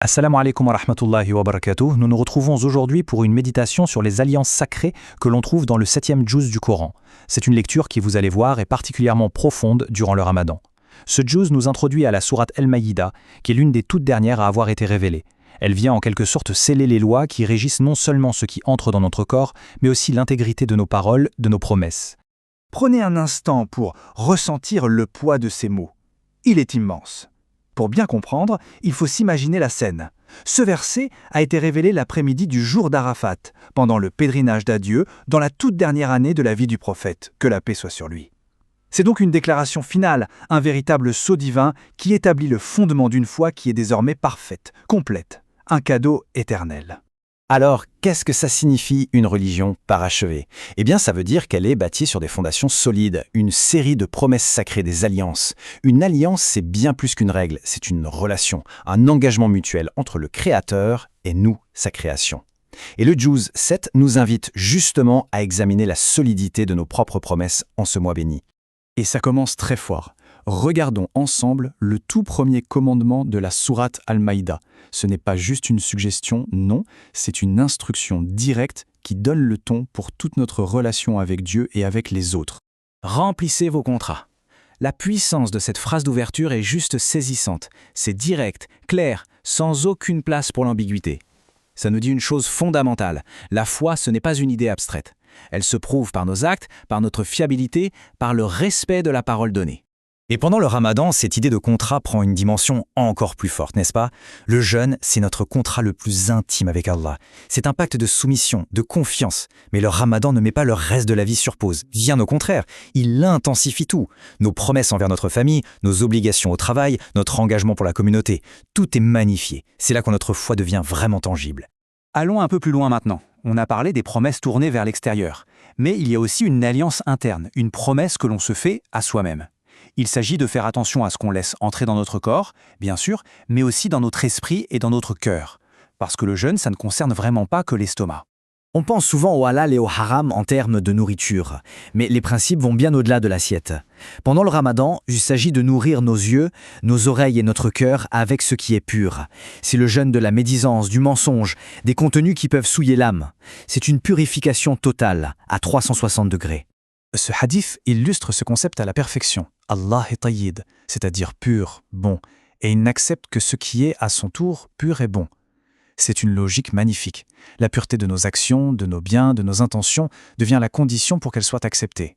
Assalamu alaikum wa rahmatullahi wa barakatuh. Nous nous retrouvons aujourd'hui pour une méditation sur les alliances sacrées que l'on trouve dans le 7e juz du Coran. C'est une lecture qui, vous allez voir, est particulièrement profonde durant le Ramadan. Ce juz nous introduit à la sourate Al-Maïda, qui est l'une des toutes dernières à avoir été révélée. Elle vient en quelque sorte sceller les lois qui régissent non seulement ce qui entre dans notre corps, mais aussi l'intégrité de nos paroles, de nos promesses. Prenez un instant pour ressentir le poids de ces mots. Il est immense. Pour bien comprendre, il faut s'imaginer la scène. Ce verset a été révélé l'après-midi du jour d'Arafat, pendant le pèlerinage d'adieu, dans la toute dernière année de la vie du prophète, que la paix soit sur lui. C'est donc une déclaration finale, un véritable sceau divin qui établit le fondement d'une foi qui est désormais parfaite, complète, un cadeau éternel. Alors, qu'est-ce que ça signifie une religion parachevée? Eh bien, ça veut dire qu'elle est bâtie sur des fondations solides, une série de promesses sacrées, des alliances. Une alliance, c'est bien plus qu'une règle, c'est une relation, un engagement mutuel entre le Créateur et nous, sa création. Et le Juz 7 nous invite justement à examiner la solidité de nos propres promesses en ce mois béni. Et ça commence très fort. Regardons ensemble le tout premier commandement de la sourate Al-Maïda. Ce n'est pas juste une suggestion, non, c'est une instruction directe qui donne le ton pour toute notre relation avec Dieu et avec les autres. Remplissez vos contrats. La puissance de cette phrase d'ouverture est juste saisissante. C'est direct, clair, sans aucune place pour l'ambiguïté. Ça nous dit une chose fondamentale. La foi, ce n'est pas une idée abstraite. Elle se prouve par nos actes, par notre fiabilité, par le respect de la parole donnée. Et pendant le Ramadan, cette idée de contrat prend une dimension encore plus forte, n'est-ce pas? Le jeûne, c'est notre contrat le plus intime avec Allah. C'est un pacte de soumission, de confiance. Mais le Ramadan ne met pas le reste de la vie sur pause. Bien au contraire, il intensifie tout. Nos promesses envers notre famille, nos obligations au travail, notre engagement pour la communauté. Tout est magnifié. C'est là que notre foi devient vraiment tangible. Allons un peu plus loin maintenant. On a parlé des promesses tournées vers l'extérieur. Mais il y a aussi une alliance interne, une promesse que l'on se fait à soi-même. Il s'agit de faire attention à ce qu'on laisse entrer dans notre corps, bien sûr, mais aussi dans notre esprit et dans notre cœur. Parce que le jeûne, ça ne concerne vraiment pas que l'estomac. On pense souvent au halal et au haram en termes de nourriture, mais les principes vont bien au-delà de l'assiette. Pendant le Ramadan, il s'agit de nourrir nos yeux, nos oreilles et notre cœur avec ce qui est pur. C'est le jeûne de la médisance, du mensonge, des contenus qui peuvent souiller l'âme. C'est une purification totale, à 360 degrés. Ce hadith illustre ce concept à la perfection. Allah est tayyid, c'est-à-dire pur, bon, et il n'accepte que ce qui est à son tour pur et bon. C'est une logique magnifique. La pureté de nos actions, de nos biens, de nos intentions devient la condition pour qu'elles soient acceptées.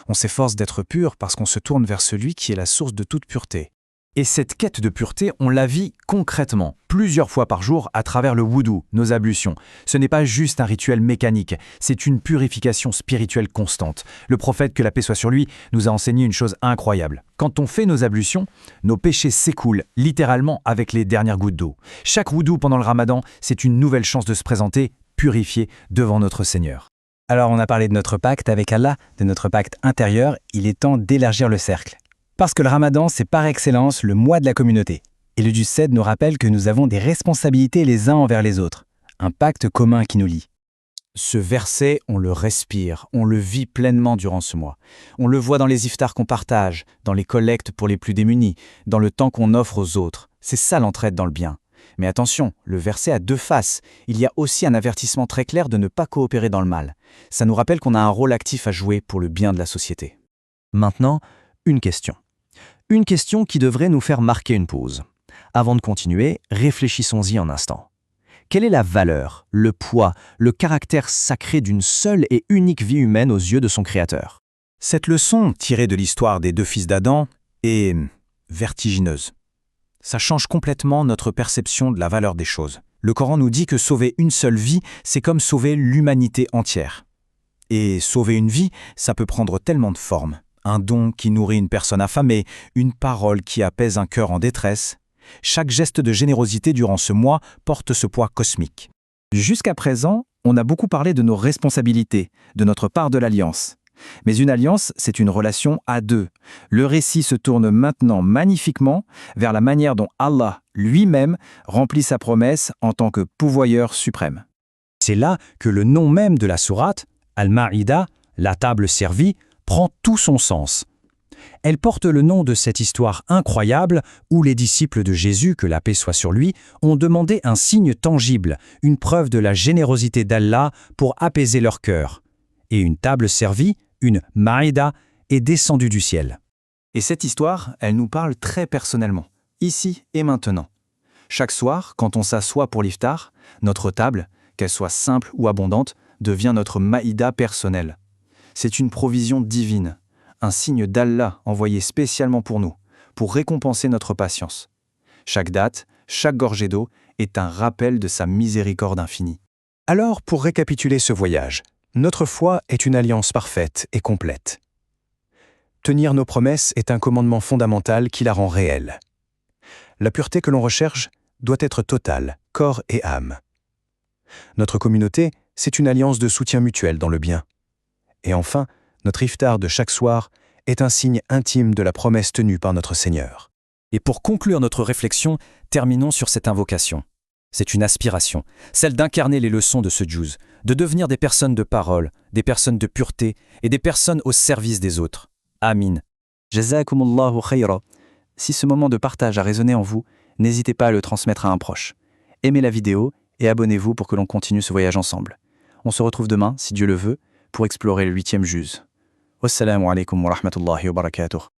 On s'efforce d'être pur parce qu'on se tourne vers celui qui est la source de toute pureté. Et cette quête de pureté, on la vit concrètement, plusieurs fois par jour à travers le wudu, nos ablutions. Ce n'est pas juste un rituel mécanique, c'est une purification spirituelle constante. Le prophète, que la paix soit sur lui, nous a enseigné une chose incroyable. Quand on fait nos ablutions, nos péchés s'écoulent littéralement avec les dernières gouttes d'eau. Chaque wudu pendant le Ramadan, c'est une nouvelle chance de se présenter purifié devant notre Seigneur. Alors on a parlé de notre pacte avec Allah, de notre pacte intérieur, il est temps d'élargir le cercle. Parce que le Ramadan, c'est par excellence le mois de la communauté. Et le Juz 7 nous rappelle que nous avons des responsabilités les uns envers les autres. Un pacte commun qui nous lie. Ce verset, on le respire, on le vit pleinement durant ce mois. On le voit dans les iftars qu'on partage, dans les collectes pour les plus démunis, dans le temps qu'on offre aux autres. C'est ça l'entraide dans le bien. Mais attention, le verset a deux faces. Il y a aussi un avertissement très clair de ne pas coopérer dans le mal. Ça nous rappelle qu'on a un rôle actif à jouer pour le bien de la société. Maintenant, une question. Une question qui devrait nous faire marquer une pause. Avant de continuer, réfléchissons-y un instant. Quelle est la valeur, le poids, le caractère sacré d'une seule et unique vie humaine aux yeux de son Créateur? Cette leçon, tirée de l'histoire des deux fils d'Adam, est vertigineuse. Ça change complètement notre perception de la valeur des choses. Le Coran nous dit que sauver une seule vie, c'est comme sauver l'humanité entière. Et sauver une vie, ça peut prendre tellement de formes. Un don qui nourrit une personne affamée, une parole qui apaise un cœur en détresse. Chaque geste de générosité durant ce mois porte ce poids cosmique. Jusqu'à présent, on a beaucoup parlé de nos responsabilités, de notre part de l'alliance. Mais une alliance, c'est une relation à deux. Le récit se tourne maintenant magnifiquement vers la manière dont Allah lui-même remplit sa promesse en tant que pourvoyeur suprême. C'est là que le nom même de la sourate, Al-Maïda, la table servie, prend tout son sens. Elle porte le nom de cette histoire incroyable où les disciples de Jésus, que la paix soit sur lui, ont demandé un signe tangible, une preuve de la générosité d'Allah pour apaiser leur cœur. Et une table servie, une maïda, est descendue du ciel. Et cette histoire, elle nous parle très personnellement, ici et maintenant. Chaque soir, quand on s'assoit pour l'iftar, notre table, qu'elle soit simple ou abondante, devient notre maïda personnelle. C'est une provision divine, un signe d'Allah envoyé spécialement pour nous, pour récompenser notre patience. Chaque date, chaque gorgée d'eau est un rappel de sa miséricorde infinie. Alors, pour récapituler ce voyage, notre foi est une alliance parfaite et complète. Tenir nos promesses est un commandement fondamental qui la rend réelle. La pureté que l'on recherche doit être totale, corps et âme. Notre communauté, c'est une alliance de soutien mutuel dans le bien. Et enfin, notre iftar de chaque soir est un signe intime de la promesse tenue par notre Seigneur. Et pour conclure notre réflexion, terminons sur cette invocation. C'est une aspiration, celle d'incarner les leçons de ce juz, de devenir des personnes de parole, des personnes de pureté et des personnes au service des autres. Amin. Jazakumullahu khayra. Si ce moment de partage a résonné en vous, n'hésitez pas à le transmettre à un proche. Aimez la vidéo et abonnez-vous pour que l'on continue ce voyage ensemble. On se retrouve demain, si Dieu le veut, pour explorer le 8e juz. Wassalamu alaikum wa rahmatullahi wa barakatuh.